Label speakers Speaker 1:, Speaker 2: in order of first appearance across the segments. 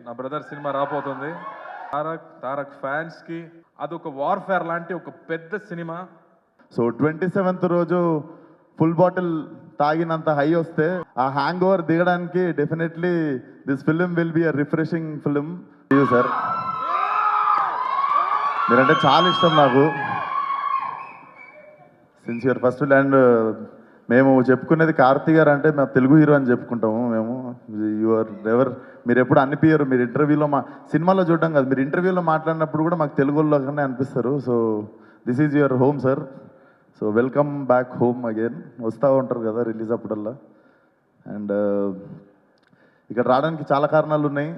Speaker 1: నా brother cinema రాబోతుంది. తారక్ ఫ్యాన్స్కి అదొక వార్ఫేర్ లాంటి ఒక పెద్ద సినిమా.
Speaker 2: సో 27th రోజు ఫుల్ బాటిల్ తాగినంత హై వస్తే ఆ హ్యాంగ్ ఓవర్ దిగడానికి definitely this film will be a refreshing film. Sir మీరంటే చాలా ఇష్టం నాకు. సిన్సియర్ ఫస్ట్ అండ్ మేము చెప్పుకునేది కార్తీ గారు అంటే మేము తెలుగు హీరో అని చెప్పుకుంటాము. మేము యువర్ ఎవర్ మీరు ఎప్పుడు అనిపించరు. మీరు ఇంటర్వ్యూలో సినిమాలో చూడడం కాదు, మీరు ఇంటర్వ్యూలో మాట్లాడినప్పుడు కూడా మాకు తెలుగులోనే అనిపిస్తారు. So this is your home sir. So welcome back home again. వస్తూ ఉంటారు కదా రిలీజ్ అప్పుడల్లా. అండ్ ఇక్కడ రావడానికి చాలా కారణాలు ఉన్నాయి.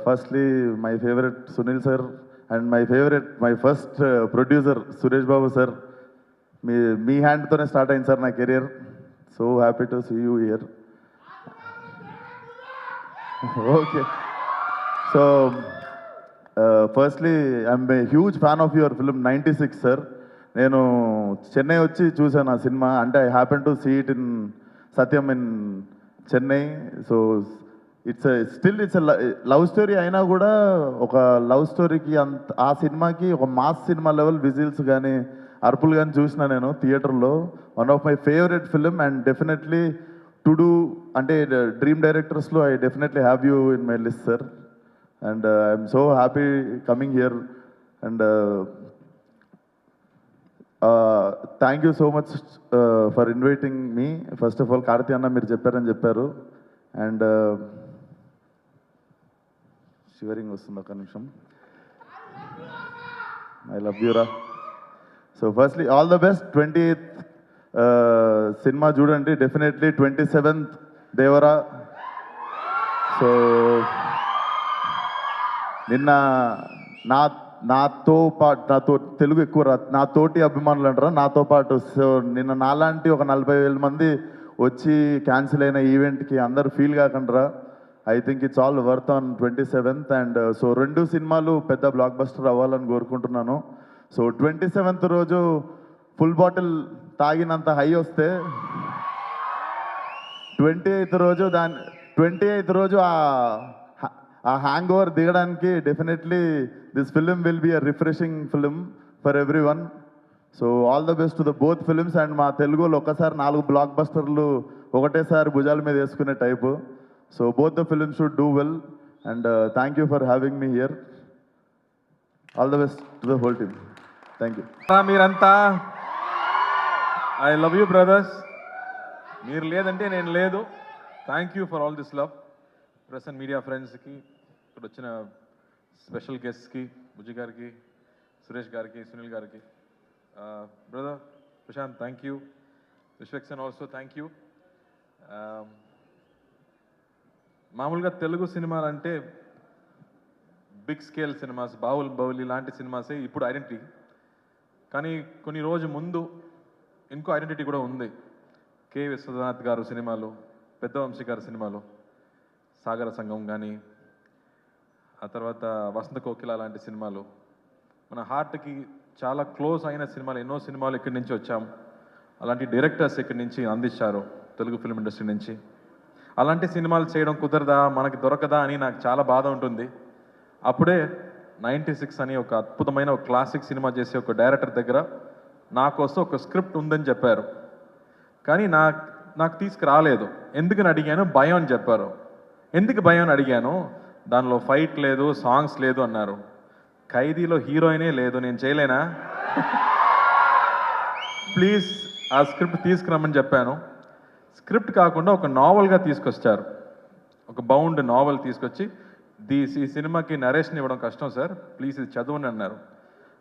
Speaker 2: Firstly my favourite Sunil sir and my first producer Suresh Babu sir. మీ హ్యాండ్తోనే స్టార్ట్ అయింది సార్ నా career. So happy to see you here. Okay, so firstly I'm a huge fan of your film 96 sir. నేను చెన్నై వచ్చి చూసాను ఆ సినిమా. అంటే I happen to see it in Sathyam in Chennai. So it's love story అయినా కూడా ఒక లవ్ స్టోరీకి ఆ సినిమాకి ఒక మాస్ సినిమా లెవెల్ విజిల్స్ కానీ అర్పులు కానీ చూసిన నేను థియేటర్లో. One of my favourite film and definitely to do అంటే డ్రీమ్ డైరెక్టర్స్లో I definitely have you in my list sir. And I'm so happy coming here. And thank you so much for inviting me. First of all Karthi అన్న మీరు చెప్పారని చెప్పారు. And shivering వస్తుంది ఒక నిమిషం. I love you రా. So firstly all the best. 28th cinema చూడండి definitely. 27th Devara. So నిన్న నాతో తెలుగు ఎక్కువ నాతోటి అభిమానులు అంటారా నాతో పాటు. సో నిన్న నాలాంటి ఒక 40,000 మంది వచ్చి క్యాన్సిల్ అయిన ఈవెంట్కి అందరు ఫీల్ కాకుండా I think it's all worth on 27th. And so 2 సినిమాలు పెద్ద బ్లాక్ బస్టర్ అవ్వాలని కోరుకుంటున్నాను. సో 27th రోజు ఫుల్ బాటిల్ తాగినంత హై వస్తే 28th రోజు ఆ హ్యాంగ్ ఓవర్ దిగడానికి definitely this film will be a refreshing film for every one. So all the best to the both films. And మా తెలుగులో ఒక్కసారి 4 బ్లాక్ బస్టర్లు ఒకటేసారి భుజాల మీద వేసుకునే type. So both the films should do well. And thank you for having me here. All the best to the whole team. Thank you.
Speaker 1: మీరంతా I love you brothers. మీరు లేదంటే నేను లేదు. Thank you for all this love. Press and media ఫ్రెండ్స్కి, ఇక్కడ వచ్చిన special గెస్ట్స్కి, బుజ్జి గారికి, సురేష్ గారికి, సునీల్ గారికి, brother Prashanth thank you, Vishwaksen also thank you. మామూలుగా తెలుగు సినిమాలు అంటే బిగ్ స్కేల్ సినిమాస్, బాహుబలి లాంటి సినిమాసే ఇప్పుడు ఐడెంటిటీ. కానీ కొన్ని రోజు ముందు ఇంకో ఐడెంటిటీ కూడా ఉంది. కె విశ్వనాథ్ గారు సినిమాలు, పెద్ద వంశీ గారి సినిమాలు, సాగర సంఘం కానీ, ఆ తర్వాత వసంత కోకిల లాంటి సినిమాలు, మన హార్ట్కి చాలా క్లోజ్ అయిన సినిమాలు. ఎన్నో సినిమాలు ఇక్కడి నుంచి వచ్చాము. అలాంటి డైరెక్టర్స్ ఇక్కడి నుంచి అందించారు తెలుగు ఫిల్మ్ ఇండస్ట్రీ నుంచి. అలాంటి సినిమాలు చేయడం కుదరదా, మనకి దొరకదా అని నాకు చాలా బాధ ఉంటుంది. అప్పుడే 96 అని ఒక అద్భుతమైన ఒక క్లాసిక్ సినిమా చేసే ఒక డైరెక్టర్ దగ్గర నా కోసం ఒక స్క్రిప్ట్ ఉందని చెప్పారు. కానీ నాకు తీసుకురాలేదు. ఎందుకని అడిగాను, భయం అని చెప్పారు. ఎందుకు భయం అని అడిగాను, దానిలో ఫైట్ లేదు, సాంగ్స్ లేదు అన్నారు. ఖైదీలో హీరోయినే లేదు, నేను చేయలేనా? ప్లీజ్ ఆ స్క్రిప్ట్ తీసుకురమ్మని చెప్పాను. స్క్రిప్ట్ కాకుండా ఒక నావల్గా తీసుకొచ్చారు. ఒక బౌండ్ నావల్ తీసుకొచ్చి ఈ సినిమాకి నరేషన్ ఇవ్వడం కష్టం సార్, ప్లీజ్ ఇది చదవండి అన్నారు.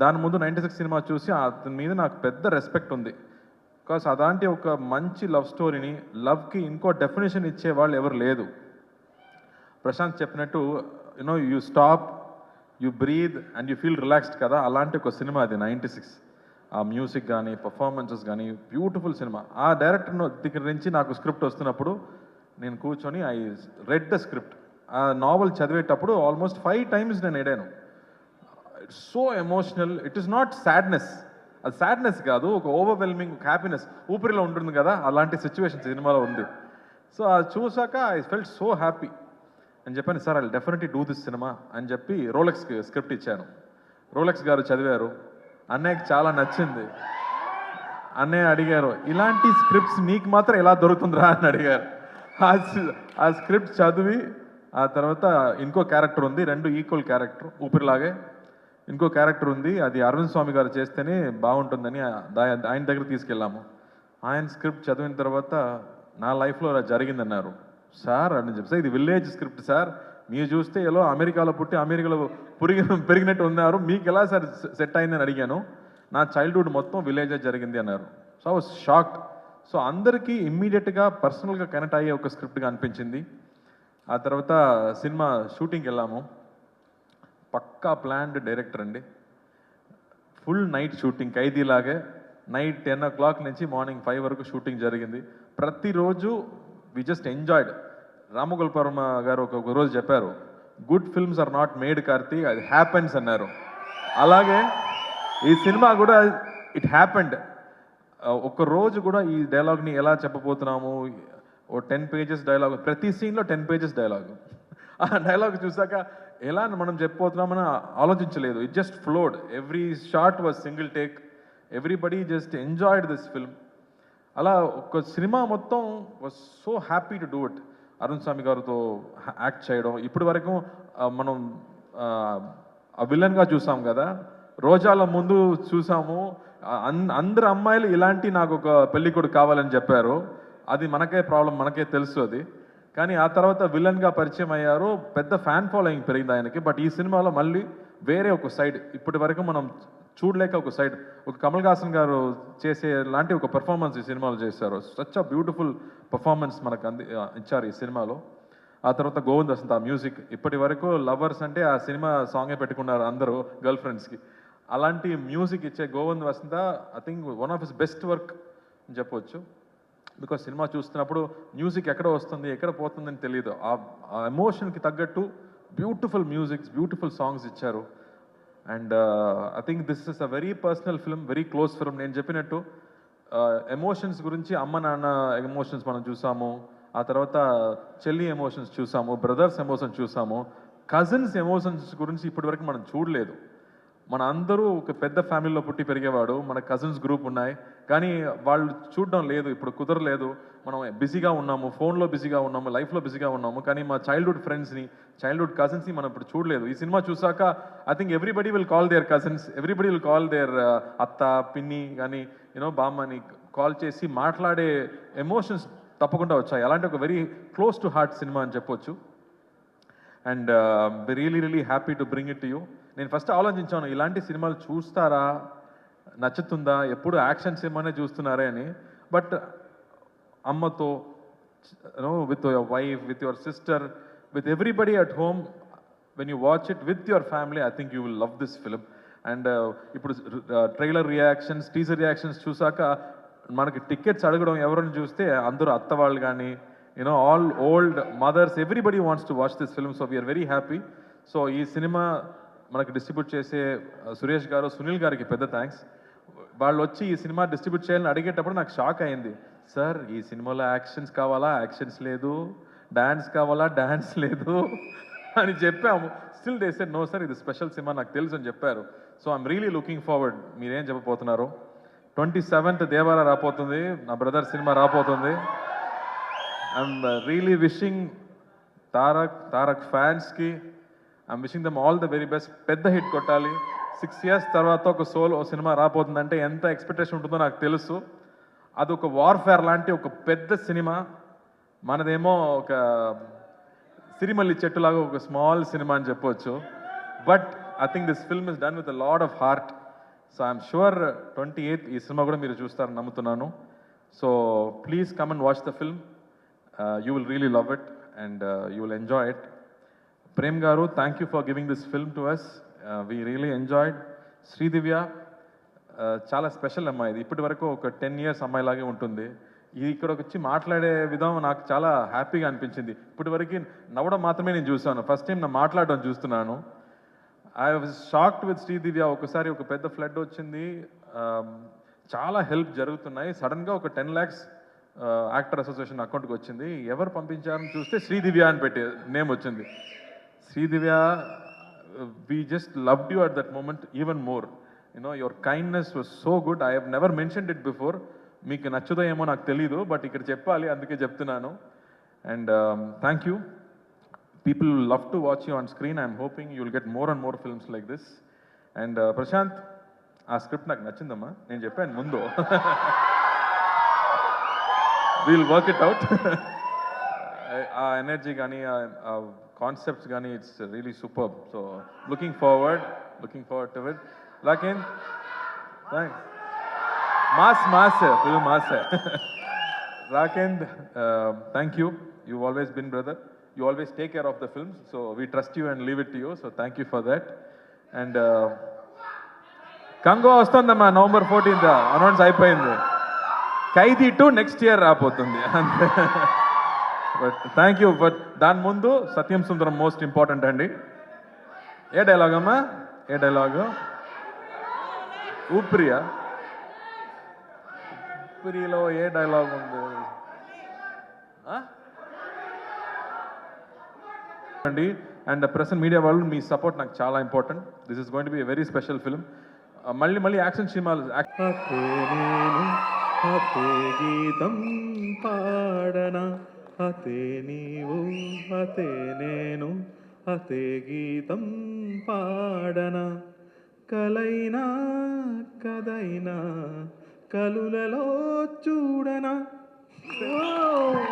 Speaker 1: దాని ముందు 96 సినిమా చూసి అతని మీద నాకు పెద్ద రెస్పెక్ట్ ఉంది. బికాస్ అలాంటి ఒక మంచి లవ్ స్టోరీని, లవ్కి ఇంకో డెఫినేషన్ ఇచ్చే వాళ్ళు ఎవరు లేదు. ప్రశాంత్ చెప్పినట్టు you stop, you breathe and you feel relaxed కదా, అలాంటి ఒక సినిమా అది 96. ఆ మ్యూజిక్ కానీ, పర్ఫార్మెన్సెస్ కానీ బ్యూటిఫుల్ సినిమా. ఆ డైరెక్టర్ దగ్గర నుంచి నాకు స్క్రిప్ట్ వస్తున్నప్పుడు నేను కూర్చొని ఐ రెడ్ ద స్క్రిప్ట్. ఆ నావల్ చదివేటప్పుడు ఆల్మోస్ట్ 5 times నేను ఎడాను. It's so emotional. It is not sadness, అది సాడ్నెస్ కాదు, ఒక ఓవర్వెల్మింగ్ హ్యాపీనెస్ ఊపిరిలో ఉంటుంది కదా, అలాంటి సిచ్యువేషన్ సినిమాలో ఉంది. సో అది చూసాక ఐ ఫెల్ట్ సో హ్యాపీ. అని చెప్పాను, sir I definitely do this cinema అని చెప్పి రోలెక్స్కి స్క్రిప్ట్ ఇచ్చాను. రోలెక్స్ గారు చదివారు, అన్నయ్యకి చాలా నచ్చింది. అన్నయ్య అడిగారు, ఇలాంటి స్క్రిప్ట్స్ నీకు మాత్రం ఎలా దొరుకుతుందిరా అని అడిగారు. ఆ స్క్రిప్ట్ చదివి ఆ తర్వాత ఇంకో క్యారెక్టర్ ఉంది, 2 ఈక్వల్ క్యారెక్టర్ ఊపిరిలాగే. ఇంకో క్యారెక్టర్ ఉంది, అది అరవింద్ స్వామి గారు చేస్తేనే బాగుంటుందని ఆయన దగ్గర తీసుకెళ్ళాము. ఆయన స్క్రిప్ట్ చదివిన తర్వాత నా లైఫ్లో అలా జరిగిందన్నారు. సార్ అని చెప్పి, సార్ ఇది విలేజ్ స్క్రిప్ట్ సార్, మీరు చూస్తే ఎలా అమెరికాలో పుట్టి అమెరికాలో పెరిగినట్టు ఉన్నారు, మీకు ఎలా సార్ సెట్ అయిందని అడిగాను. నా చైల్డ్హుడ్ మొత్తం విలేజే జరిగింది అన్నారు. So I was shocked. So అందరికీ ఇమ్మీడియట్గా పర్సనల్గా కనెక్ట్ అయ్యే ఒక స్క్రిప్ట్గా అనిపించింది. ఆ తర్వాత సినిమా షూటింగ్కి వెళ్ళాము. పక్కా ప్లాన్డ్ డైరెక్టర్ అండి. ఫుల్ నైట్ షూటింగ్, ఖైదీలాగే నైట్ 10 o'clock నుంచి మార్నింగ్ 5 వరకు షూటింగ్ జరిగింది. ప్రతిరోజు వి జస్ట్ ఎంజాయ్డ్. రామగోపాల్ గారు ఒక రోజు చెప్పారు, good films are not made Karthi, అది హ్యాపెన్స్ అన్నారు. అలాగే ఈ సినిమా కూడా ఇట్ హ్యాపెండ్. ఒక రోజు కూడా ఈ డైలాగ్ని ఎలా చెప్పబోతున్నాము, ఓ 10 pages డైలాగ్, ప్రతి సీన్లో 10 pages డైలాగ్. ఆ డైలాగ్ చూసాక ఎలా మనం చెప్పబోతున్నామని ఆలోచించలేదు. It just flowed. Every shot was single take. Everybody just enjoyed this film. అలా ఒక సినిమా మొత్తం was so happy to do it. Arun Swamy గారితో యాక్ట్ చేయడం, ఇప్పటి వరకు మనం ఆ విలన్గా చూసాం కదా, రోజాల ముందు చూసాము, అందరు అమ్మాయిలు ఇలాంటి నాకు ఒక పెళ్ళికొడుకు కావాలని చెప్పారు. అది మనకే ప్రాబ్లం, మనకే తెలుసు అది. కానీ ఆ తర్వాత విలన్గా పరిచయం అయ్యారు, పెద్ద ఫ్యాన్ ఫాలోయింగ్ పెరిగింది ఆయనకి. బట్ ఈ సినిమాలో మళ్ళీ వేరే ఒక సైడ్, ఇప్పటి వరకు మనం చూడలేక ఒక సైడ్, ఒక కమల్ హాసన్ గారు చేసే లాంటి ఒక పెర్ఫార్మెన్స్ ఈ సినిమాలో చేశారు. సచ్ అ బ్యూటిఫుల్ పర్ఫార్మెన్స్ మనకు ఇచ్చారు ఈ సినిమాలో. ఆ తర్వాత గోవింద్ వసంత ఆ మ్యూజిక్, ఇప్పటి వరకు లవర్స్ అంటే ఆ సినిమా సాంగే పెట్టుకున్నారు అందరూ గర్ల్ ఫ్రెండ్స్కి. అలాంటి మ్యూజిక్ ఇచ్చే Govind Vasanta I think one of his best work అని చెప్పొచ్చు. బికాస్ సినిమా చూస్తున్నప్పుడు మ్యూజిక్ ఎక్కడ వస్తుంది ఎక్కడ పోతుందని తెలియదు. ఆ ఎమోషన్కి తగ్గట్టు బ్యూటిఫుల్ మ్యూజిక్స్, బ్యూటిఫుల్ సాంగ్స్ ఇచ్చారు. And I think this is a very personal film, very close film. నేను చెప్పినట్టు ఎమోషన్స్ గురించి అమ్మ నాన్న ఎమోషన్స్ మనం చూసాము, ఆ తర్వాత చెల్లి ఎమోషన్స్ చూసాము, బ్రదర్స్ ఎమోషన్స్ చూసాము, కజిన్స్ ఎమోషన్స్ గురించి ఇప్పటివరకు మనం చూడలేదు. మన అందరూ ఒక పెద్ద ఫ్యామిలీలో పుట్టి పెరిగేవాడు, మన కజిన్స్ గ్రూప్ ఉన్నాయి, కానీ వాళ్ళు చూడడం లేదు, ఇప్పుడు కుదరలేదు. మనం బిజీగా ఉన్నాము, ఫోన్లో బిజీగా ఉన్నాము, లైఫ్లో బిజీగా ఉన్నాము, కానీ మా చైల్డ్హుడ్ ఫ్రెండ్స్ని, చైల్డ్హుడ్ కజిన్స్ని మనం ఇప్పుడు చూడలేదు. ఈ సినిమా చూసాక I think everybody will call there cousins, everybody will call there అత్త, పిన్ని కానీ బామ్మని కాల్ చేసి మాట్లాడే ఎమోషన్స్ తప్పకుండా వచ్చాయి. అలాంటి ఒక very close to heart cinema అని చెప్పొచ్చు. And really happy to bring it to you. నేను ఫస్ట్ ఆలోచించాను, ఇలాంటి సినిమాలు చూస్తారా, నచ్చుతుందా, ఎప్పుడు యాక్షన్ సినిమానే చూస్తున్నారే అని. బట్ అమ్మతో, with your wife, with your sister, with everybody at home, when you watch it with your family, I think you will love this film. And ఇప్పుడు ట్రైలర్ రియాక్షన్స్, టీజర్ రియాక్షన్స్ చూసాక మనకి tickets అడగడం ఎవరిని చూస్తే అందరూ అత్త వాళ్ళు కానీ all old mothers, everybody wants to watch this film. So we are very happy. So ఈ సినిమా మనకి డిస్ట్రిబ్యూట్ చేసే సురేష్ గారు, సునీల్ గారికి పెద్ద థ్యాంక్స్. వాళ్ళు వచ్చి ఈ సినిమా డిస్ట్రిబ్యూట్ చేయాలని అడిగేటప్పుడు నాకు షాక్ అయింది. సార్ ఈ సినిమాలో యాక్షన్స్ కావాలా, యాక్షన్స్ లేదు, డాన్స్ కావాలా, డాన్స్ లేదు అని చెప్పాము. Still they said no sir, ఇది స్పెషల్ సినిమా, నాకు తెలుసు అని చెప్పారు. So I'm really looking forward. మీరేం చెప్పబోతున్నారు? 27th దేవారా రాపోతుంది, నా బ్రదర్ సినిమా రాపోతుంది. ఐఎమ్ రియలీ విషింగ్ తారక్ ఫ్యాన్స్కి, I'm wishing them all the very best. పెద్ద హిట్ కొట్టాలి. 6 years తర్వాత ఒక సోలో సినిమా రాబోతుందంటే ఎంత ఎక్స్పెక్టేషన్ ఉంటుందో నాకు తెలుసు. అది ఒక వార్ఫేర్ లాంటి ఒక పెద్ద సినిమా. మనదేమో ఒక సిరిమల్లి చెట్టులాగా ఒక స్మాల్ సినిమా అని చెప్పొచ్చు. But I think this film is done with a lot of heart. So I'm sure 28th ఈ సినిమా కూడా మీరు చూస్తారని నమ్ముతున్నాను. So please come and watch the film. You will really love it and you will enjoy it. Prem garu, thank you for giving this film to us. We really enjoyed. Sridivya చాలా special అమ్మాయి. ఇది ఇప్పటి వరకు ఒక 10 years అమ్మాయిలాగే ఉంటుంది. ఇది ఇక్కడికి వచ్చి మాట్లాడే విధానం నాకు చాలా హ్యాపీగా అనిపించింది. ఇప్పటి వరకు నవ్వడం మాత్రమే నేను చూసాను, ఫస్ట్ టైం నా మాట్లాడడం చూస్తున్నాను. I was shocked with Sridivya. ఒకసారి ఒక పెద్ద ఫ్లడ్ వచ్చింది, చాలా హెల్ప్ జరుగుతున్నాయి, సడన్గా ఒక 10 lakhs యాక్టర్ అసోసియేషన్ అకౌంట్కి వచ్చింది. ఎవరు పంపించారని చూస్తే శ్రీదివ్య అని పెట్టి నేమ్ వచ్చింది. Sridivya, we just loved you at that moment even more. You know, your kindness was so good. I have never mentioned it before. మీకు నచ్చుదో ఏమో నాకు తెలీదు, బట్ ఇక్కడ చెప్పాలి, అందుకే చెప్తున్నాను. And thank you. People love to watch you on screen. I'm hoping you'll get more and more films like this. And Prashanth, ఆ script నాకు నచ్చిందమ్మా, నేను చెప్పాను ముందు. We'll work it out. ఆ ఎనర్జీ కానీ ఆ కాన్సెప్ట్స్ కానీ it's really super. So looking forward to it. Rakendu, thanks. Mass full mass. Rakendu, thank you. You've always been brother. You always take care of the films, so we trust you and leave it to you. So thank you for that. And Congo వస్తుందమ్మా, November 14th announce అయిపోయింది. ఖైదీ 2 next year రాబోతుంది. But thank you. But దాని ముందు సత్యం సుందరం most important అండి. ఏ dialogue అమ్మా? ఏ dialogue? ఊపిరియా? ఊపిరిలో ఏ dialogue ఉంది అండి? అండ్ ప్రెస్ అండ్ మీడియా వాళ్ళు, మీ సపోర్ట్ నాకు చాలా important. This is going to be a very special film. మళ్ళీ యాక్షన్ సినిమాలు.
Speaker 3: అతే గీతం పాడనా, అతే నీవు అతే నేను, అతే గీతం పాడనా, కలైనా కదైనా కలులలో చూడనా.